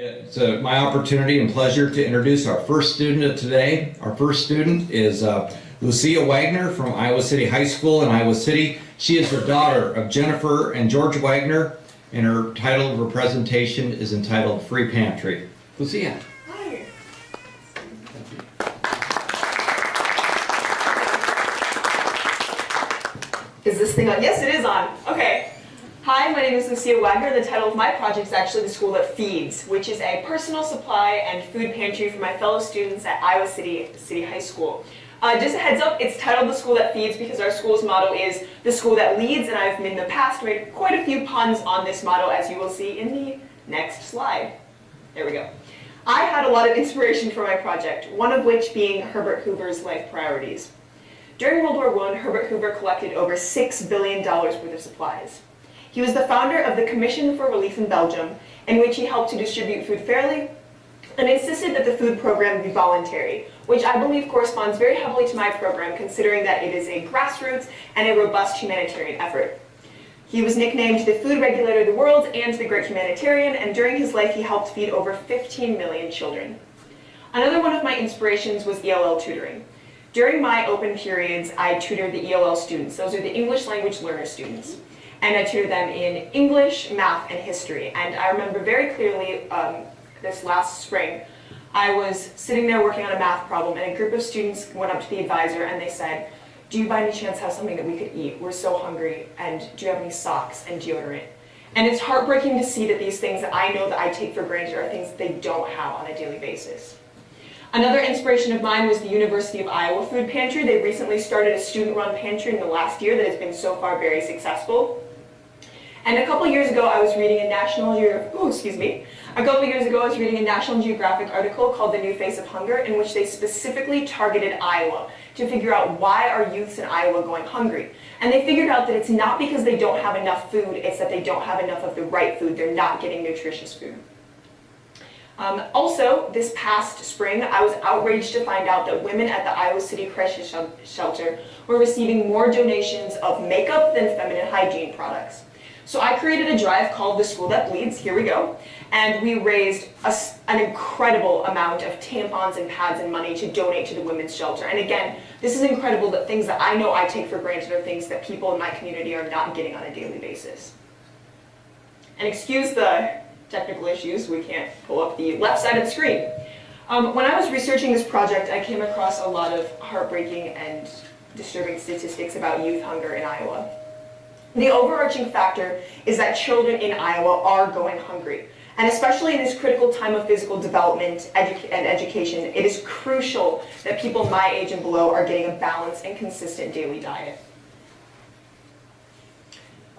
It's my opportunity and pleasure to introduce our first student of today. Our first student is Lucia Wagner from Iowa City High School in Iowa City. She is the daughter of Jennifer and George Wagner, and her title of her presentation is entitled Free Pantry. Lucia. Hi. Is this thing on? Yes, it is on. Okay. Hi, my name is Lucia Wagner. The title of my project is actually The School That Feeds, which is a personal supply and food pantry for my fellow students at Iowa City High School. Just a heads up, it's titled The School That Feeds because our school's motto is the school that leads, and I've in the past made quite a few puns on this motto, as you will see in the next slide. There we go. I had a lot of inspiration for my project, one of which being Herbert Hoover's life priorities. During World War I, Herbert Hoover collected over $6 billion worth of supplies. He was the founder of the Commission for Relief in Belgium, in which he helped to distribute food fairly and insisted that the food program be voluntary, which I believe corresponds very heavily to my program, considering that it is a grassroots and a robust humanitarian effort. He was nicknamed the food regulator of the world and the great humanitarian, and during his life he helped feed over 15 million children. Another one of my inspirations was ELL tutoring. During my open periods, I tutored the ELL students. Those are the English language learner students. And I tutored them in English, math, and history. And I remember very clearly this last spring, I was sitting there working on a math problem, and a group of students went up to the advisor and they said, "Do you by any chance have something that we could eat? We're so hungry, and do you have any socks and deodorant?" And it's heartbreaking to see that these things that I know that I take for granted are things that they don't have on a daily basis. Another inspiration of mine was the University of Iowa Food Pantry. They recently started a student-run pantry in the last year that has been so far very successful. And a couple years ago, I was reading a National Geographic article called The New Face of Hunger, in which they specifically targeted Iowa to figure out why are youths in Iowa going hungry. And they figured out that it's not because they don't have enough food, it's that they don't have enough of the right food. They're not getting nutritious food. Also, this past spring, I was outraged to find out that women at the Iowa City Crisis Shelter were receiving more donations of makeup than feminine hygiene products. So I created a drive called The School That Bleeds, here we go, and we raised an incredible amount of tampons and pads and money to donate to the women's shelter. And again, this is incredible that things that I know I take for granted are things that people in my community are not getting on a daily basis. And excuse the technical issues, we can't pull up the left side of the screen. When I was researching this project, I came across a lot of heartbreaking and disturbing statistics about youth hunger in Iowa. The overarching factor is that children in Iowa are going hungry. And especially in this critical time of physical development and education, it is crucial that people my age and below are getting a balanced and consistent daily diet.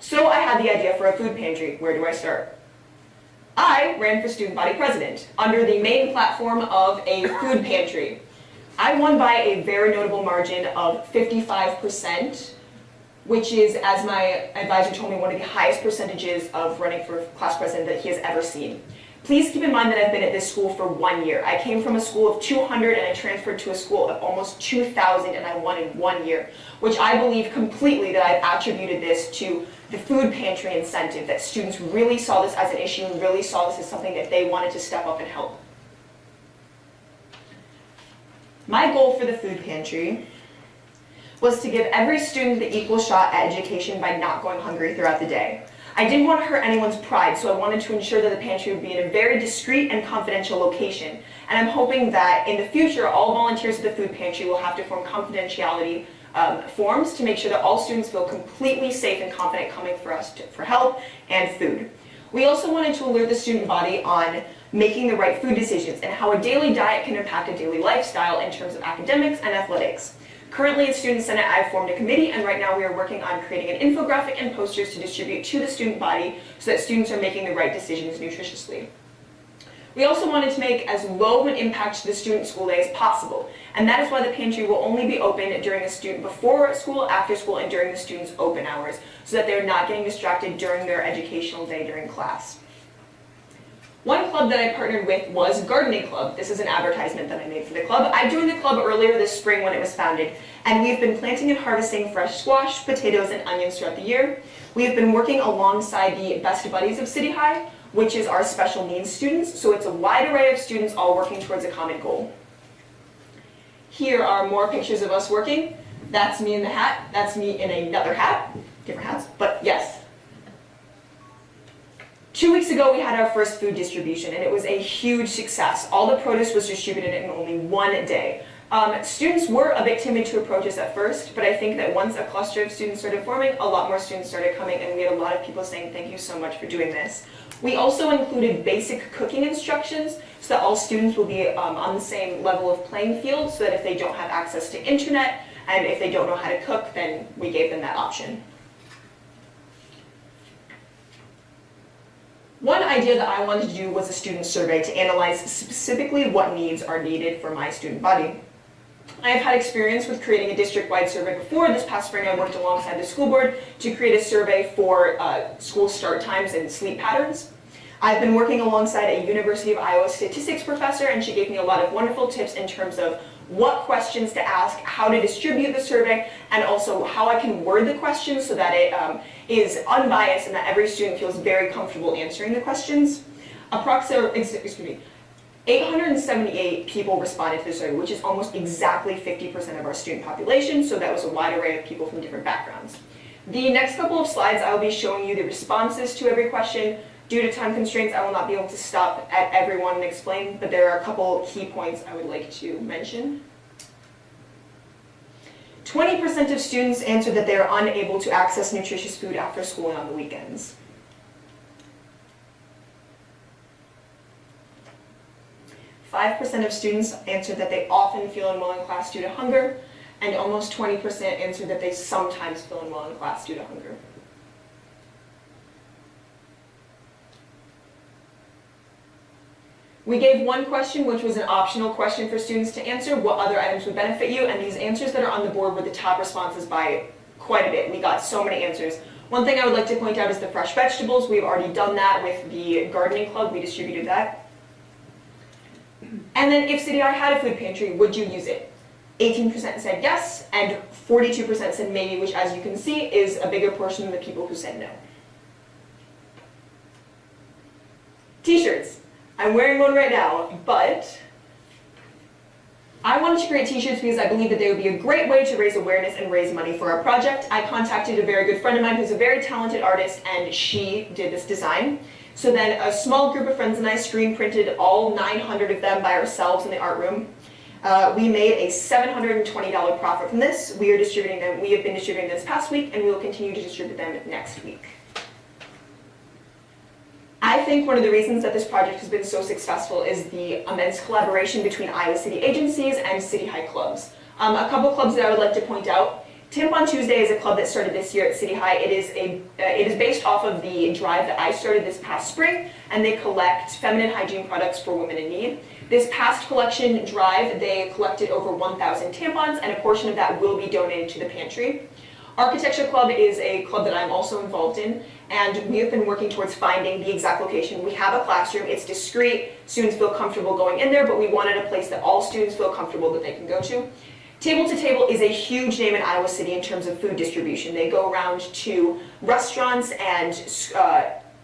So I had the idea for a food pantry. Where do I start? I ran for student body president under the main platform of a food pantry. I won by a very notable margin of 55%. Which is, as my advisor told me, one of the highest percentages of running for class president that he has ever seen. Please keep in mind that I've been at this school for 1 year. I came from a school of 200 and I transferred to a school of almost 2,000 and I won in 1 year, which I believe completely that I've attributed this to the food pantry incentive, that students really saw this as an issue and really saw this as something that they wanted to step up and help. My goal for the food pantry was to give every student the equal shot at education by not going hungry throughout the day. I didn't want to hurt anyone's pride, so I wanted to ensure that the pantry would be in a very discreet and confidential location. And I'm hoping that in the future, all volunteers at the food pantry will have to form confidentiality forms to make sure that all students feel completely safe and confident coming for us for help and food. We also wanted to alert the student body on making the right food decisions and how a daily diet can impact a daily lifestyle in terms of academics and athletics. Currently in Student Senate, I've formed a committee, and right now we are working on creating an infographic and posters to distribute to the student body so that students are making the right decisions nutritiously. We also wanted to make as low an impact to the student school day as possible, and that is why the pantry will only be open during the student before school, after school, and during the students' open hours, so that they're not getting distracted during their educational day during class. One club that I partnered with was Gardening Club. This is an advertisement that I made for the club. I joined the club earlier this spring when it was founded, and we've been planting and harvesting fresh squash, potatoes, and onions throughout the year. We have been working alongside the Best Buddies of City High, which is our special needs students. So it's a wide array of students all working towards a common goal. Here are more pictures of us working. That's me in the hat. That's me in another hat. Different hats, but yes. 2 weeks ago, we had our first food distribution, and it was a huge success. All the produce was distributed in only one day. Students were a bit timid to approach us at first, but I think that once a cluster of students started forming, a lot more students started coming, and we had a lot of people saying, thank you so much for doing this. We also included basic cooking instructions so that all students will be on the same level of playing field, so that if they don't have access to internet, and if they don't know how to cook, then we gave them that option. One idea that I wanted to do was a student survey to analyze specifically what needs are needed for my student body. I have had experience with creating a district-wide survey before. This past spring I worked alongside the school board to create a survey for school start times and sleep patterns. I've been working alongside a University of Iowa statistics professor, and she gave me a lot of wonderful tips in terms of what questions to ask, how to distribute the survey, and also how I can word the questions so that it is unbiased and that every student feels very comfortable answering the questions. Approximately 878 people responded to the survey, which is almost exactly 50% of our student population, so that was a wide array of people from different backgrounds. The next couple of slides, I will be showing you the responses to every question. Due to time constraints, I will not be able to stop at everyone and explain, but there are a couple key points I would like to mention. 20% of students answered that they are unable to access nutritious food after school and on the weekends. 5% of students answered that they often feel unwell in class due to hunger, and almost 20% answered that they sometimes feel unwell in class due to hunger. We gave one question, which was an optional question for students to answer, what other items would benefit you, and these answers that are on the board were the top responses by quite a bit. We got so many answers. One thing I would like to point out is the fresh vegetables. We've already done that with the gardening club. We distributed that. And then if City I had a food pantry, would you use it? 18% said yes, and 42% said maybe, which as you can see is a bigger portion than the people who said no. T-shirts. I'm wearing one right now, but I wanted to create t-shirts because I believe that they would be a great way to raise awareness and raise money for our project. I contacted a very good friend of mine who's a very talented artist, and she did this design. So then a small group of friends and I screen printed all 900 of them by ourselves in the art room. We made a $720 profit from this. We have been distributing them this past week, and we will continue to distribute them next week. I think one of the reasons that this project has been so successful is the immense collaboration between Iowa City agencies and City High clubs. A couple clubs that I would like to point out. Timp on Tuesday is a club that started this year at City High. It is based off of the drive that I started this past spring, and they collect feminine hygiene products for women in need. This past collection drive, they collected over 1,000 tampons, and a portion of that will be donated to the pantry. Architecture Club is a club that I'm also involved in, and we have been working towards finding the exact location. We have a classroom, it's discreet, students feel comfortable going in there, but we wanted a place that all students feel comfortable that they can go to. Table to Table is a huge name in Iowa City in terms of food distribution. They go around to restaurants and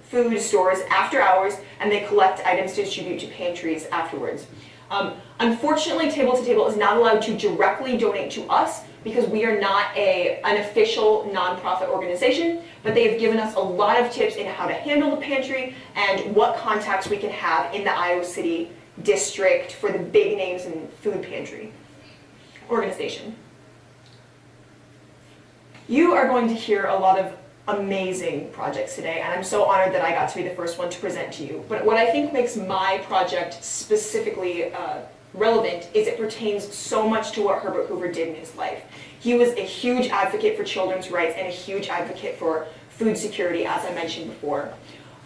food stores after hours, and they collect items to distribute to pantries afterwards. Unfortunately, Table to Table is not allowed to directly donate to us because we are not an official nonprofit organization, but they have given us a lot of tips in how to handle the pantry and what contacts we can have in the Iowa City district for the big names in food pantry organization. You are going to hear a lot of amazing projects today, and I'm so honored that I got to be the first one to present to you. But what I think makes my project specifically relevant is it pertains so much to what Herbert Hoover did in his life. He was a huge advocate for children's rights and a huge advocate for food security, as I mentioned before.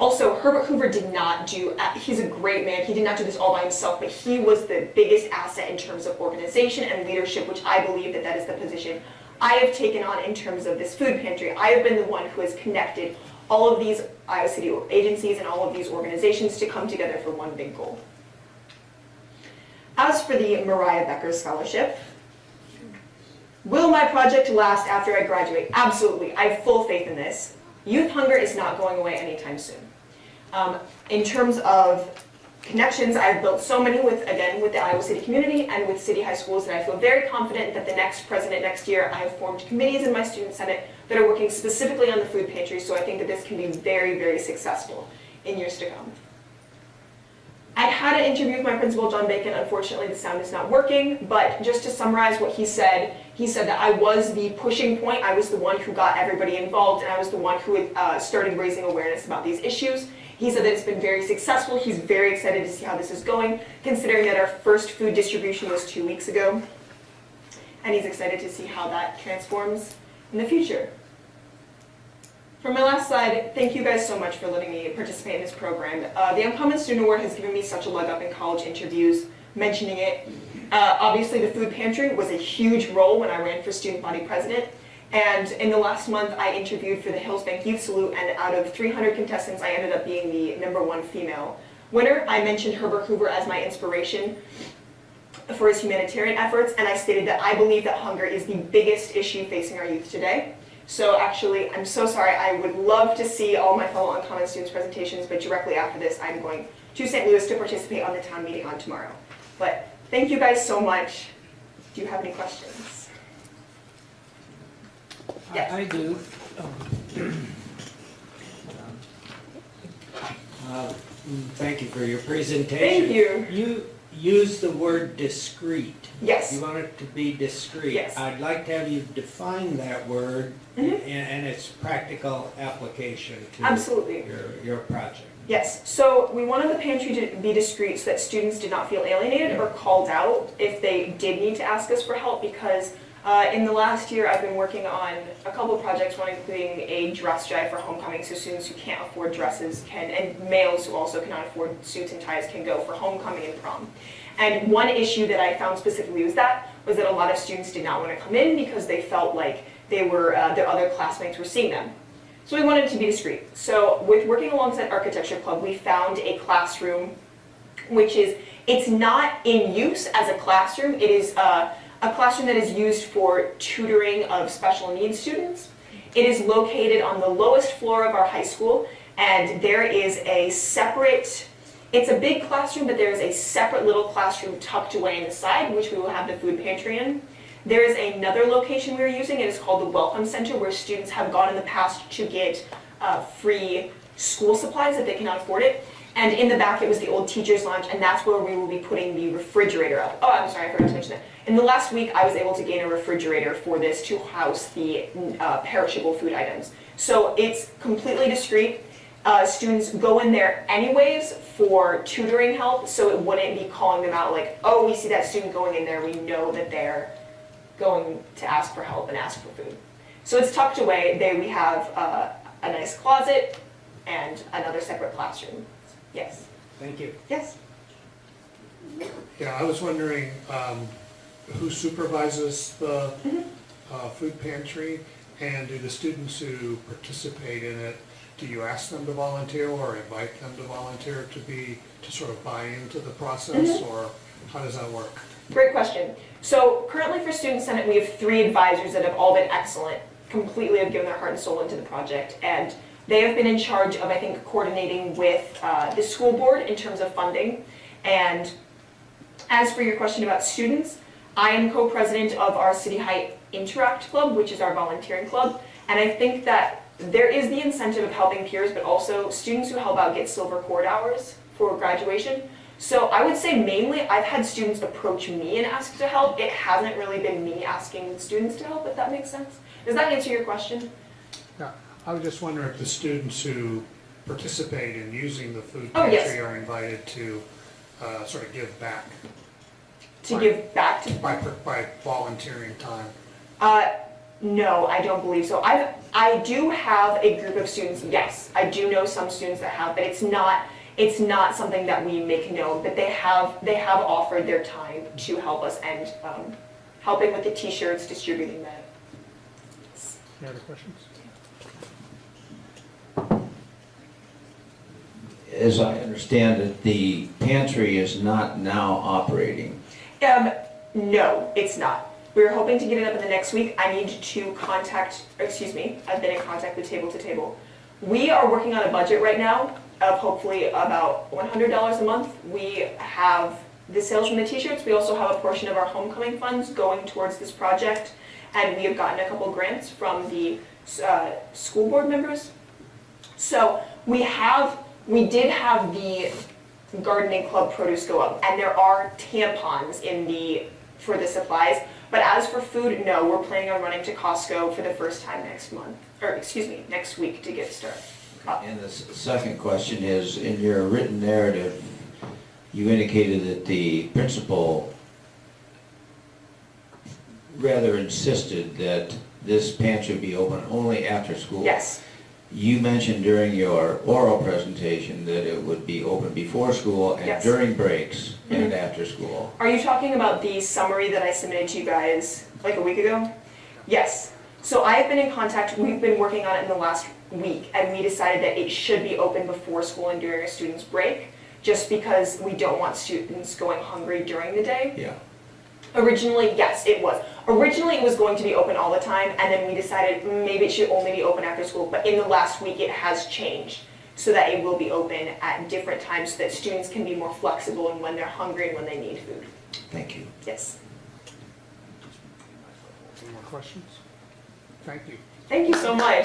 Also, Herbert Hoover did not do, he's a great man, he did not do this all by himself, but he was the biggest asset in terms of organization and leadership, which I believe that is the position I have taken on in terms of this food pantry. I have been the one who has connected all of these Iowa City agencies and all of these organizations to come together for one big goal. As for the Mariah Becker Scholarship, will my project last after I graduate? Absolutely, I have full faith in this. Youth hunger is not going away anytime soon. In terms of connections, I've built so many with the Iowa City community and with city high schools that I feel very confident that the next president next year, I have formed committees in my student senate that are working specifically on the food pantry, so I think that this can be very, very successful in years to come. I had an interview with my principal, John Bacon. Unfortunately, the sound is not working, but just to summarize what he said that I was the pushing point, I was the one who got everybody involved, and I was the one who started raising awareness about these issues. He said that it's been very successful. He's very excited to see how this is going, considering that our first food distribution was 2 weeks ago. And he's excited to see how that transforms in the future. For my last slide, thank you guys so much for letting me participate in this program. The Uncommon Student Award has given me such a leg up in college interviews, mentioning it. Obviously, the food pantry was a huge role when I ran for student body president. And in the last month, I interviewed for the Hillsbank Youth Salute, and out of 300 contestants, I ended up being the #1 female winner. I mentioned Herbert Hoover as my inspiration for his humanitarian efforts, and I stated that I believe that hunger is the biggest issue facing our youth today. So actually, I'm so sorry, I would love to see all my fellow Uncommon students' presentations, but directly after this, I'm going to St. Louis to participate on the town meeting on tomorrow. But thank you guys so much. Do you have any questions? Yes. I do. Thank you for your presentation. Thank you. You used the word discrete. Yes. You want it to be discrete. Yes. I'd like to have you define that word and its practical application to Absolutely. your project. Yes, so we wanted the pantry to be discreet so that students did not feel alienated or called out if they did need to ask us for help, because in the last year I've been working on a couple of projects, one including a dress drive for homecoming, so students who can't afford dresses can, and males who also cannot afford suits and ties can go for homecoming and prom. And one issue that I found specifically was that a lot of students did not want to come in because they felt like they were, their other classmates were seeing them. So we wanted it to be discreet. So with working alongside Architecture Club, we found a classroom which is, it's not in use as a classroom, it is a classroom that is used for tutoring of special needs students. It is located on the lowest floor of our high school, and there is a separate, it's a big classroom, but there is a separate little classroom tucked away in the side, which we will have the food pantry in. There is another location we are using, it is called the Welcome Center, where students have gone in the past to get free school supplies if they cannot afford it. And in the back it was the old teacher's lounge, and that's where we will be putting the refrigerator up. Oh, I'm sorry, I forgot to mention that. In the last week I was able to gain a refrigerator for this to house the perishable food items. So it's completely discreet. Students go in there anyways for tutoring help, so it wouldn't be calling them out like, oh, we see that student going in there, we know that they're going to ask for help and ask for food. So it's tucked away. There we have a nice closet and another separate classroom. Yes. Thank you. Yes. Yeah, I was wondering who supervises the food pantry, and do the students who participate in it, do you ask them to volunteer or invite them to volunteer to sort of buy into the process, or how does that work? Great question. So currently for Student Senate, we have 3 advisors that have all been excellent, completely have given their heart and soul into the project, and they have been in charge of, I think, coordinating with the school board in terms of funding. And as for your question about students, I am co-president of our City High Interact Club, which is our volunteering club, and I think that there is the incentive of helping peers, but also students who help out get silver cord hours for graduation. So I would say mainly I've had students approach me and ask to help. It hasn't really been me asking students to help, if that makes sense. Does that answer your question? Yeah, I was just wondering if the students who participate in using the food Oh, pantry yes. are invited to sort of give back To give back to... by volunteering time. No, I don't believe so. I do have a group of students, yes. I do know some students that have, but it's not something that we make known, but they have offered their time to help us and helping with the t-shirts, distributing that. Any other questions? As I understand it, the pantry is not now operating. No, it's not. We're hoping to get it up in the next week. I need to contact, excuse me, I've been in contact with Table to Table. We are working on a budget right now of hopefully about $100 a month, we have the sales from the t-shirts. We also have a portion of our homecoming funds going towards this project, and we have gotten a couple grants from the school board members. So we did have the gardening club produce go up, and there are tampons for the supplies. But as for food, no, we're planning on running to Costco for the first time next week to get started. And the second question is, in your written narrative, you indicated that the principal rather insisted that this pantry be open only after school. Yes. You mentioned during your oral presentation that it would be open before school and Yes. during breaks and after school. Are you talking about the summary that I submitted to you guys like a week ago? Yes. So I have been in contact, we've been working on it in the last week, and we decided that it should be open before school and during a student's break, just because we don't want students going hungry during the day. Yeah. Originally, yes, it was. Originally, it was going to be open all the time, and then we decided maybe it should only be open after school, but in the last week, it has changed so that it will be open at different times so that students can be more flexible in when they're hungry and when they need food. Thank you. Yes. Any more questions? Thank you. Thank you so much.